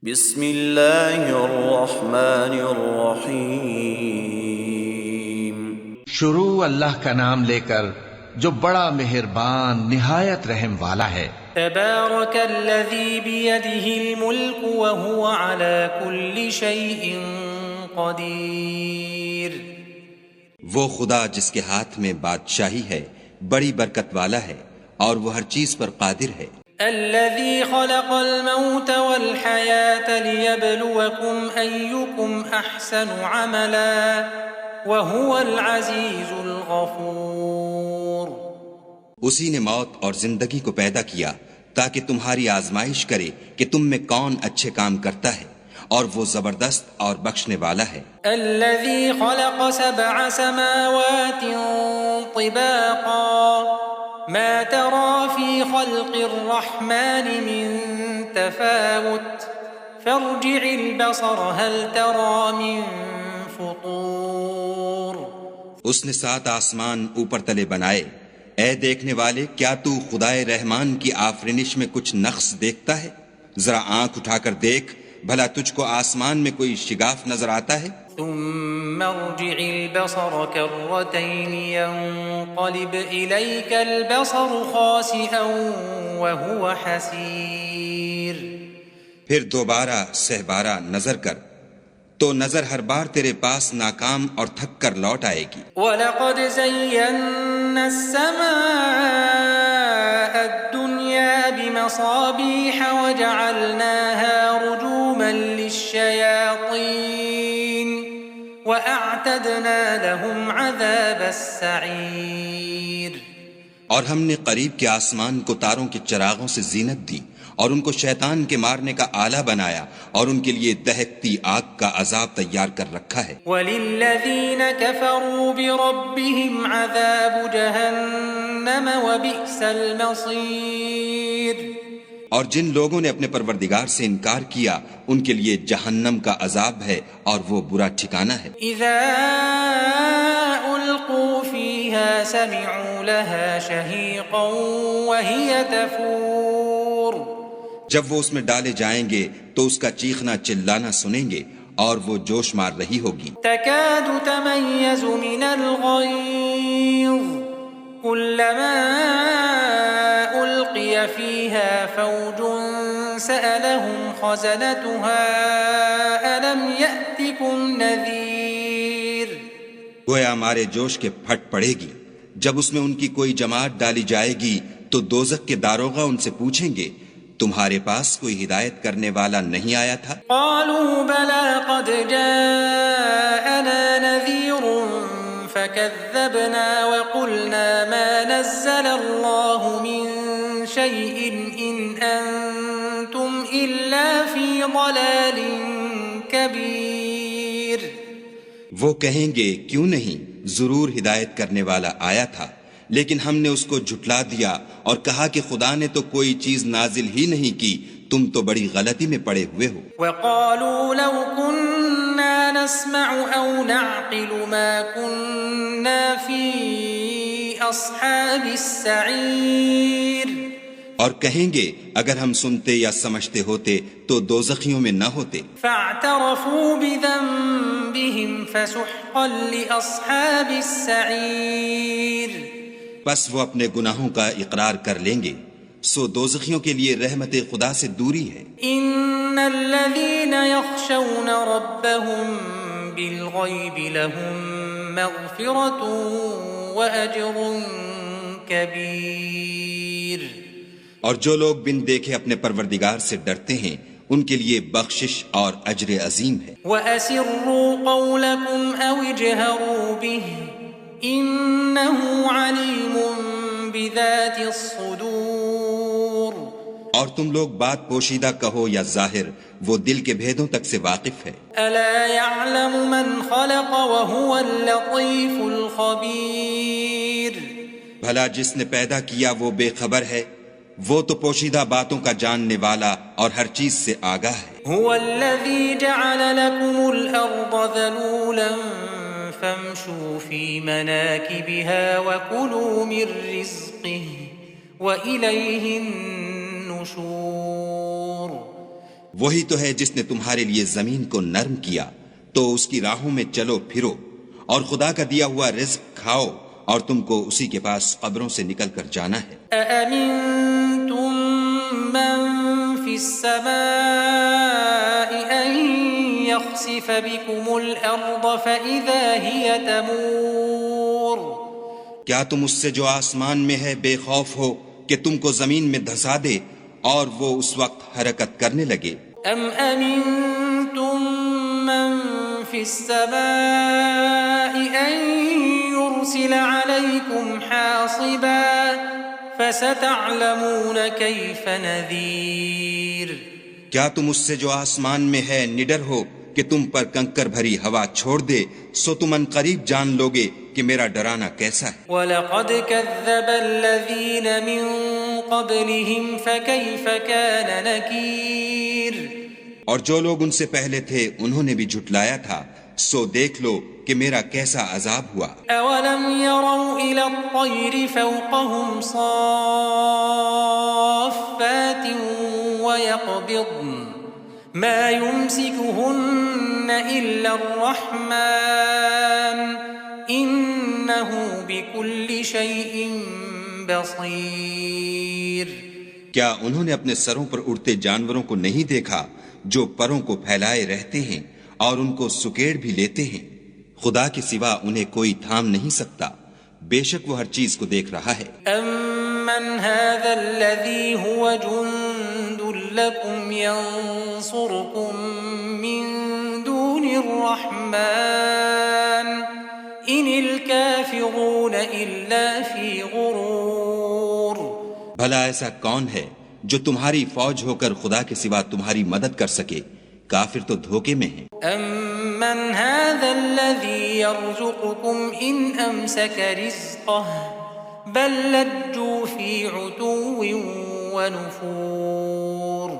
بسم اللہ الرحمن الرحیم۔ شروع اللہ کا نام لے کر جو بڑا مہربان نہایت رحم والا ہے۔ تبارک الذی بیدہ الملک وہو علی کل شیء قدیر۔ وہ خدا جس کے ہاتھ میں بادشاہی ہے بڑی برکت والا ہے اور وہ ہر چیز پر قادر ہے۔ الذي خلق الموت والحياة ليبلوكم أيكم أحسن عملا وهو العزيز الغفور۔ اسی نے موت اور زندگی کو پیدا کیا تاکہ تمہاری آزمائش کرے کہ تم میں کون اچھے کام کرتا ہے، اور وہ زبردست اور بخشنے والا ہے۔ الذي خلق 7 سماوات طباقا ما ترى في خلق الرحمن من تفاوت فارجع البصر هل ترى من فطور۔ اس نے 7 آسمان اوپر تلے بنائے، اے دیکھنے والے کیا تو خدائے رحمان کی آفرینش میں کچھ نقص دیکھتا ہے؟ ذرا آنکھ اٹھا کر دیکھ، بھلا تجھ کو آسمان میں کوئی شگاف نظر آتا ہے؟ ثم ارجع البصر كرتين ينقلب إليك البصر خاسئا وهو حسير۔ پھر دوبارہ سہبارہ نظر کر تو نظر ہر بار تیرے پاس ناکام اور تھک کر لوٹ آئے گی۔ وَلَقَدْ زَيَّنَّا السَّمَاءَ الدُّنْيَا بِمَصَابِيحَ وَجَعَلْنَاهَا رُجُومًا لِلشَّيَاطِينِ وَأَعْتَدْنَا لَهُمْ عَذَابَ السَّعِيرِ۔ اور ہم نے قریب کے آسمان کو تاروں کے چراغوں سے زینت دی اور ان کو شیطان کے مارنے کا آلہ بنایا اور ان کے لیے دہکتی آگ کا عذاب تیار کر رکھا ہے۔ وَلِلَّذِينَ كَفَرُوا بِرَبِّهِمْ عَذَابُ جَهَنَّمَ وَبِئْسَ الْمَصِيرُ۔ اور جن لوگوں نے اپنے پروردگار سے انکار کیا ان کے لیے جہنم کا عذاب ہے اور وہ برا ٹھکانہ ہے۔ اذا القوا فيها سمعوا لها شهيقا وهي تفور۔ جب وہ اس میں ڈالے جائیں گے تو اس کا چیخنا چلانا سنیں گے اور وہ جوش مار رہی ہوگی۔ تكاد تميز من الغيظ كلما ألقي فيها فوج سألهم خزنتها ألم يأتكم نذير۔ گویا ہمارے جوش کے پھٹ پڑے گی جب اس میں ان کی کوئی جماعت ڈالی جائے گی تو دوزخ کے داروغہ ان سے پوچھیں گے تمہارے پاس کوئی ہدایت کرنے والا نہیں آیا تھا؟ قالوا بلى قد جاءنا نذير فكذبنا وقلنا ما نزل الله من شيء إن أنتم إلا في ضلال كبير۔ وہ کہیں گے کیوں نہیں، ضرور ہدایت کرنے والا آیا تھا، لیکن ہم نے اس کو جھٹلا دیا اور کہا کہ خدا نے تو کوئی چیز نازل ہی نہیں کی، تم تو بڑی غلطی میں پڑے ہوئے ہو۔ وقالوا لو كنا نسمع أو نعقل ما كنا في أصحاب السعير۔ اور کہیں گے اگر ہم سنتے یا سمجھتے ہوتے تو دوزخیوں میں نہ ہوتے۔ فاعترفوا بذنبهم فسحقا لأصحاب السعير۔ بس وہ اپنے گناہوں کا اقرار کر لیں گے، سو دوزخیوں کے لیے رحمت خدا سے دوری ہے۔ ان الذين يخشون ربهم بالغيب لهم مغفرة وأجر كبير۔ اور جو لوگ بن دیکھے اپنے پروردگار سے ڈرتے ہیں ان کے لیے بخشش اور اجر عظیم ہے۔ وَأَسِرُّوا قَوْلَكُمْ أَوْ اجْهَرُوا بِهِ إِنَّهُ عَلِيمٌ بِذَاتِ الصُّدُورِ۔ اور تم لوگ بات پوشیدہ کہو یا ظاہر، وہ دل کے بھیدوں تک سے واقف ہے۔ أَلَا يَعْلَمُ مَنْ خَلَقَ وَهُوَ اللَّطِيفُ الْخَبِيرُ۔ بھلا جس نے پیدا کیا وہ بے خبر ہے، وہ تو پوشیدہ باتوں کا جاننے والا اور ہر چیز سے آگاہ ہے۔ هو الذي جعل لكم الأرض ذلولا فامشوا في مناكبها وكلوا من رزقه وإليه النشور۔ وہی تو ہے جس نے تمہارے لیے زمین کو نرم کیا تو اس کی راہوں میں چلو پھرو، اور خدا کا دیا ہوا رزق کھاؤ، اور تم کو اسی کے پاس قبروں سے نکل کر جانا ہے۔ أأمنتم من في السماء أن يخسف بكم الأرض فإذا هي تمور؟ کیا تم اس سے جو آسمان میں ہے بے خوف ہو کہ تم کو زمین میں دھسا دے اور وہ اس وقت حرکت کرنے لگے؟ ام امنتم من في السماء ان يرسل عليكم حاصبا فستعلمون كيف نذير؟ کیا تم اس سے جو آسمان میں ہے نڈر ہو کہ تم پر کنکر بھری ہوا چھوڑ دے، سو تم ان قریب جان لوگے کہ میرا ڈرانا کیسا ہے۔ وَلَقَدْ كَذَّبَ الَّذِينَ مِن قَبْلِهِمْ فَكَيْفَ كَانَ نَكِيرٌ؟ اور جو لوگ ان سے پہلے تھے انہوں نے بھی جھٹلایا تھا، سو دیکھ لو کہ میرا کیسا عذاب ہوا۔ أَوَلَمْ يَرَوْا إِلَى الطَّيْرِ فَوْقَهُمْ صَافَّاتٍ وَيَقْبِضْنَ مَا يُمْسِكُهُنَّ إِلَّا الرَّحْمَنُ إِنَّهُ بِكُلِّ شَيْءٍ بَصِيرٌ۔ کیا انہوں نے اپنے سروں پر اڑتے جانوروں کو نہیں دیکھا جو پروں کو پھیلائے رہتے ہیں اور ان کو سکیڑ بھی لیتے ہیں؟ خدا کے سوا انہیں کوئی تھام نہیں سکتا، بے شک وہ ہر چیز کو دیکھ رہا ہے۔ أَمَّنْ هَذَا الَّذِي هُوَ جُنْدٌ لَكُمْ يَنْصُرُكُمْ مِنْ دُونِ الرَّحْمَنِ إِنِ الْكَافِرُونَ إِلَّا فِي غُرُورٍ۔ بھلا ایسا کون ہے جو تمہاری فوج ہو کر خدا کے سوا تمہاری مدد کر سکے؟ کافر تو دھوکے میں ہیں۔ أَمَّنْ هَذَا الَّذِي يَرْزُقُكُمْ إِنْ أَمْسَكَ رِزْقَهُ بَلْ لَجُّوا فِي عُتُوٍّ وَنُفُورٍ۔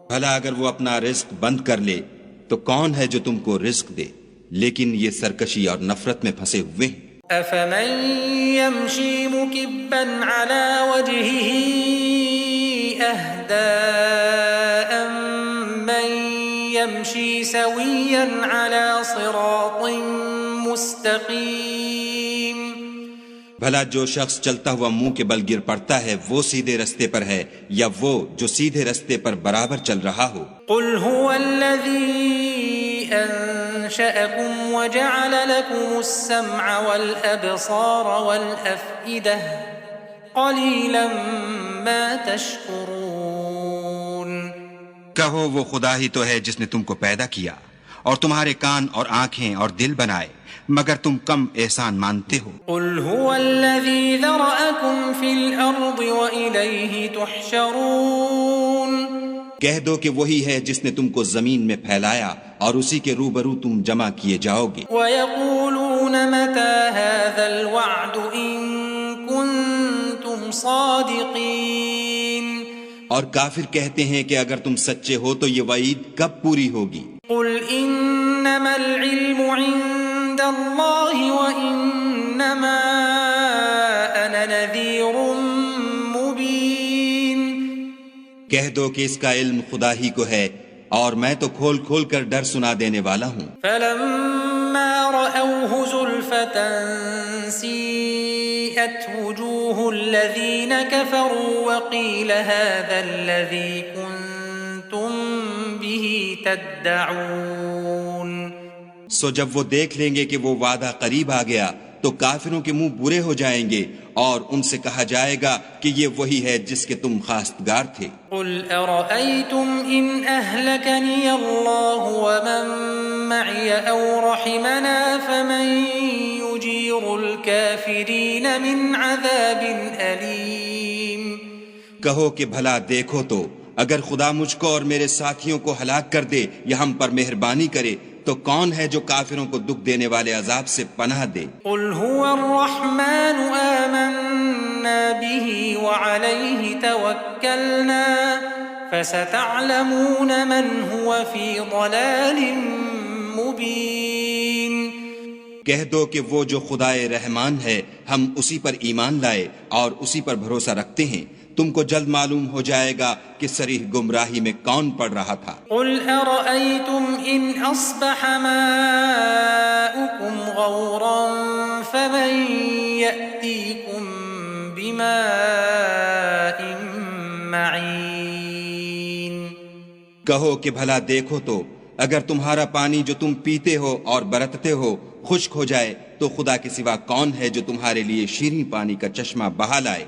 بھلا اگر وہ اپنا رزق بند کر لے تو کون ہے جو تم کو رزق دے؟ لیکن یہ سرکشی اور نفرت میں پھنسے ہوئے ہیں۔ أَفَمَنْ يَمْشِي مُكِبًّا عَلَى وَجْهِهِ أَهْدَىٰ أَمَّن يَمْشِي سَوِيًّا عَلَى صِرَاطٍ مُسْتَقِيمٍ؟ بھلا جو شخص چلتا ہوا منہ کے بل گر پڑتا ہے وہ سیدھے رستے پر ہے یا وہ جو سیدھے رستے پر برابر چل رہا ہو؟ قُلْ هُوَ الَّذِي أَنشَأَكُمْ وَجَعَلَ لَكُمُ السَّمْعَ وَالْأَبْصَارَ وَالْأَفْئِدَةَ قَلِيلًا مَا تَشْكُرُونَ۔ کہو وہ خدا ہی تو ہے جس نے تم کو پیدا کیا اور تمہارے کان اور آنکھیں اور دل بنائے، مگر تم کم احسان مانتے ہو۔ قُلْ هُوَ الَّذِي ذَرَأَكُمْ فِي الْأَرْضِ وَإِلَيْهِ تُحْشَرُونَ۔ کہہ دو کہ وہی ہے جس نے تم کو زمین میں پھیلایا اور اسی کے روبرو تم جمع کیے جاؤ گے۔ وَيَقُولُونَ مَتَى هَذَا الْوَعْدُ إِن كُنتُمْ صَادِقِينَ۔ اور کافر کہتے ہیں کہ اگر تم سچے ہو تو یہ وعید کب پوری ہوگی؟ قُلْ إِنَّمَا الْعِلْمُ عِندَ اللَّهِ وَإِنَّمَا أَنَا نَذِيرٌ مُبِينٌ۔ کہہ دو کہ اس کا علم خدا ہی کو ہے اور میں تو کھول کھول کر ڈر سنا دینے والا ہوں۔ فَلَمَّا رَأَوْهُ زُلْفَةً سِيئَتْ وُجُوهُ الَّذِينَ كَفَرُوا وَقِيلَ هَذَا الَّذِي كُنتُم بِهِ تَدَّعُونَ۔ سو جب وہ دیکھ لیں گے کہ وہ وعدہ قریب آ گیا تو کافروں کے منہ برے ہو جائیں گے اور ان سے کہا جائے گا کہ یہ وہی ہے جس کے تم خواستگار تھے۔ قُلْ أَرَأَيْتُمْ إِنْ أَهْلَكَنِيَ اللَّهُ وَمَن مَّعِيَ أَوْ رَحِمَنَا فَمَن يُجِيرُ الْكَافِرِينَ مِنْ عَذَابٍ أَلِيمٍ۔ کہو کہ بھلا دیکھو تو اگر خدا مجھ کو اور میرے ساتھیوں کو ہلاک کر دے یا ہم پر مہربانی کرے تو کون ہے جو کافروں کو دکھ دینے والے عذاب سے پناہ دے؟ قُلْ هُوَ الرَّحْمَنُ آمَنَّا بِهِ وَعَلَيْهِ تَوَكَّلْنَا فَسَتَعْلَمُونَ مَنْ هُوَ فِي ضَلَالٍ مُبِينٍ۔ کہہ دو کہ وہ جو خدائے رحمان ہے ہم اسی پر ایمان لائے اور اسی پر بھروسہ رکھتے ہیں، تم کو جلد معلوم ہو جائے گا کہ صریح گمراہی میں کون پڑ رہا تھا۔ قل أرأيتم إن أصبح ماؤكم غورا فمن يأتيكم بماء معين۔ کہو کہ بھلا دیکھو تو اگر تمہارا پانی جو تم پیتے ہو اور برتتے ہو خشک ہو جائے تو خدا کے سوا کون ہے جو تمہارے لیے شیریں پانی کا چشمہ بہا لائے۔